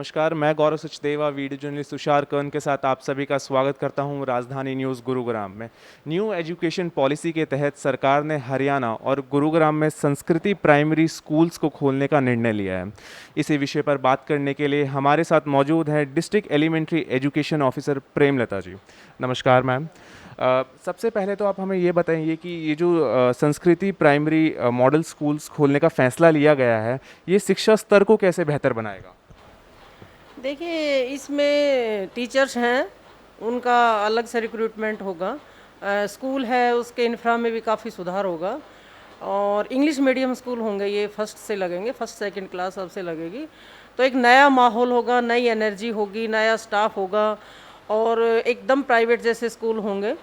नमस्कार, मैं गौरव Sachdeva video journalist Tushar कर्ण के साथ आप सभी का स्वागत करता हूं राजधानी न्यूज़ गुरुग्राम में। न्यू एजुकेशन पॉलिसी के तहत सरकार ने हरियाणा और गुरुग्राम में संस्कृति प्राइमरी स्कूल्स को खोलने का निर्णय लिया है। इसी विषय पर बात करने के लिए हमारे साथ मौजूद हैं district elementary education officer Premlata ji. नमस्कार मैम। सबसे पहले तो आप हमें ये बताइए कि ये जो संस्कृति प्राइमरी मॉडल स्कूल्स खोलने का फैसला लिया गया है, ये शिक्षा स्तर को कैसे बेहतर बनाएगा? देखिए, इसमें टीचर्स हैं, उनका अलग से रिक्रूटमेंट होगा। स्कूल है, उसके इंफ्रा में भी काफ़ी सुधार होगा। और इंग्लिश मीडियम स्कूल होंगे, ये फर्स्ट से लगेंगे, फर्स्ट सेकंड क्लास अब से लगेगी। तो एक नया माहौल होगा, नई एनर्जी होगी, नया स्टाफ होगा और एकदम प्राइवेट जैसे स्कूल होंगे।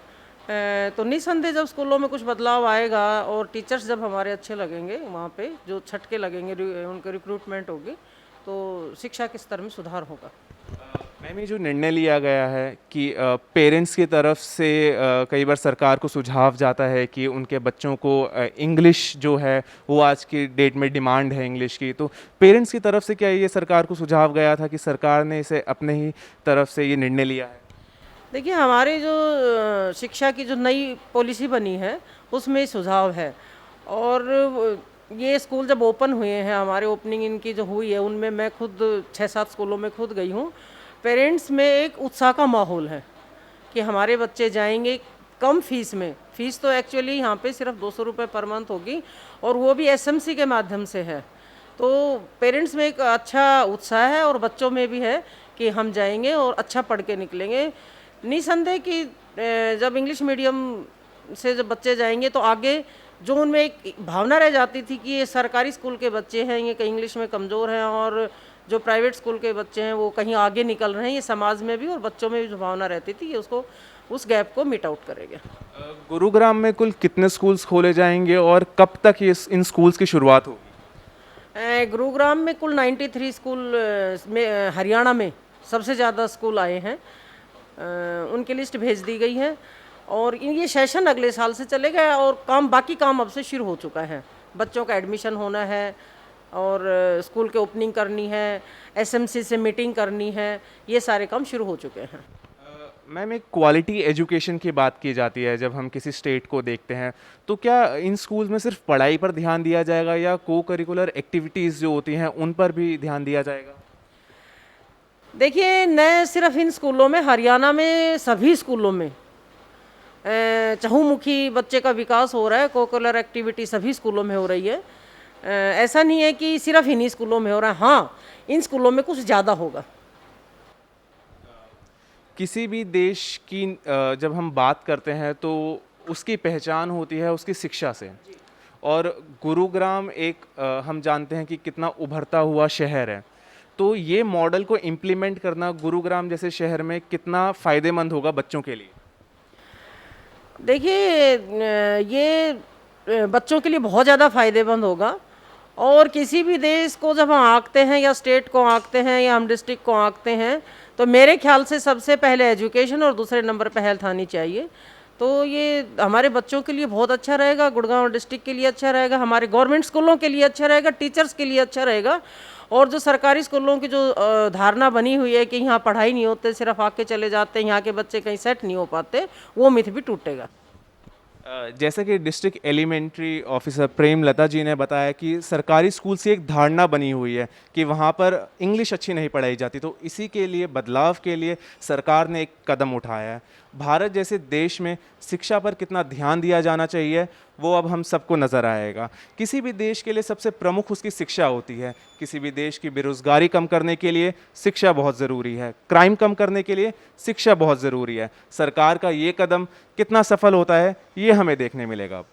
तो निस्संदेह जब स्कूलों में कुछ बदलाव आएगा और टीचर्स जब हमारे अच्छे लगेंगे, वहाँ पे जो छटके लगेंगे, उनके रिक्रूटमेंट होगी, तो शिक्षा के स्तर में सुधार होगा। मैम, ये जो निर्णय लिया गया है कि पेरेंट्स की तरफ से कई बार सरकार को सुझाव जाता है कि उनके बच्चों को इंग्लिश जो है वो आज की डेट में डिमांड है इंग्लिश की, तो पेरेंट्स की तरफ से क्या ये सरकार को सुझाव गया था कि सरकार ने इसे अपने ही तरफ से ये निर्णय लिया है? देखिए, हमारे जो शिक्षा की जो नई पॉलिसी बनी है, उसमें सुझाव है। और ये स्कूल जब ओपन हुए हैं, हमारे ओपनिंग इनकी जो हुई है, उनमें मैं खुद 6-7 स्कूलों में खुद गई हूँ। पेरेंट्स में एक उत्साह का माहौल है कि हमारे बच्चे जाएंगे कम फीस में। फ़ीस तो एक्चुअली यहाँ पे सिर्फ 200 रुपये पर मंथ होगी और वो भी एसएमसी के माध्यम से है। तो पेरेंट्स में एक अच्छा उत्साह है और बच्चों में भी है कि हम जाएंगे और अच्छा पढ़ के निकलेंगे। निसंदेह कि जब इंग्लिश मीडियम से जब बच्चे जाएंगे तो आगे जो उनमें एक भावना रह जाती थी कि ये सरकारी स्कूल के बच्चे हैं, ये कहीं इंग्लिश में कमज़ोर हैं और जो प्राइवेट स्कूल के बच्चे हैं वो कहीं आगे निकल रहे हैं, ये समाज में भी और बच्चों में भी जो भावना रहती थी, ये उसको उस गैप को मिट आउट करेगा। गुरुग्राम में कुल कितने स्कूल्स खोले जाएंगे और कब तक ये इन स्कूल्स की शुरुआत होगी? गुरुग्राम में कुल 93 स्कूल में, हरियाणा में सबसे ज़्यादा स्कूल आए हैं। उनकी लिस्ट भेज दी गई है और ये सेशन अगले साल से चलेगा और बाकी काम अब से शुरू हो चुका है। बच्चों का एडमिशन होना है और स्कूल के ओपनिंग करनी है, एसएमसी से मीटिंग करनी है, ये सारे काम शुरू हो चुके हैं। मैम, एक क्वालिटी एजुकेशन की बात की जाती है जब हम किसी स्टेट को देखते हैं, तो क्या इन स्कूल्स में सिर्फ पढ़ाई पर ध्यान दिया जाएगा या को करिकुलर एक्टिविटीज़ जो होती हैं उन पर भी ध्यान दिया जाएगा? देखिए, न सिर्फ इन स्कूलों में, हरियाणा में सभी स्कूलों में चहुमुखी बच्चे का विकास हो रहा है। कोकुलर एक्टिविटी सभी स्कूलों में हो रही है। ऐसा नहीं है कि सिर्फ इन्हीं स्कूलों में हो रहा है। हाँ, इन स्कूलों में कुछ ज़्यादा होगा। किसी भी देश की जब हम बात करते हैं तो उसकी पहचान होती है उसकी शिक्षा से, और गुरुग्राम एक हम जानते हैं कि कितना उभरता हुआ शहर है, तो ये मॉडल को इम्प्लीमेंट करना गुरुग्राम जैसे शहर में कितना फ़ायदेमंद होगा बच्चों के लिए? देखिए, ये बच्चों के लिए बहुत ज़्यादा फ़ायदेमंद होगा। और किसी भी देश को जब हम आंकते हैं या स्टेट को आंकते हैं या हम डिस्ट्रिक्ट को आंकते हैं, तो मेरे ख्याल से सबसे पहले एजुकेशन और दूसरे नंबर पे हेल्थ आनी चाहिए। तो ये हमारे बच्चों के लिए बहुत अच्छा रहेगा, गुड़गांव डिस्ट्रिक्ट के लिए अच्छा रहेगा, हमारे गवर्नमेंट स्कूलों के लिए अच्छा रहेगा, टीचर्स के लिए अच्छा रहेगा। और जो सरकारी स्कूलों की जो धारणा बनी हुई है कि यहाँ पढ़ाई नहीं होते, सिर्फ आके चले जाते हैं, यहाँ के बच्चे कहीं सेट नहीं हो पाते, वो मिथ भी टूटेगा। जैसे कि डिस्ट्रिक्ट एलिमेंट्री ऑफिसर प्रेमलता जी ने बताया कि सरकारी स्कूल से एक धारणा बनी हुई है कि वहाँ पर इंग्लिश अच्छी नहीं पढ़ाई जाती, तो इसी के लिए बदलाव के लिए सरकार ने एक कदम उठाया है। भारत जैसे देश में शिक्षा पर कितना ध्यान दिया जाना चाहिए वो अब हम सबको नज़र आएगा। किसी भी देश के लिए सबसे प्रमुख उसकी शिक्षा होती है। किसी भी देश की बेरोज़गारी कम करने के लिए शिक्षा बहुत ज़रूरी है, क्राइम कम करने के लिए शिक्षा बहुत ज़रूरी है। सरकार का ये कदम कितना सफल होता है ये हमें देखने मिलेगा अब।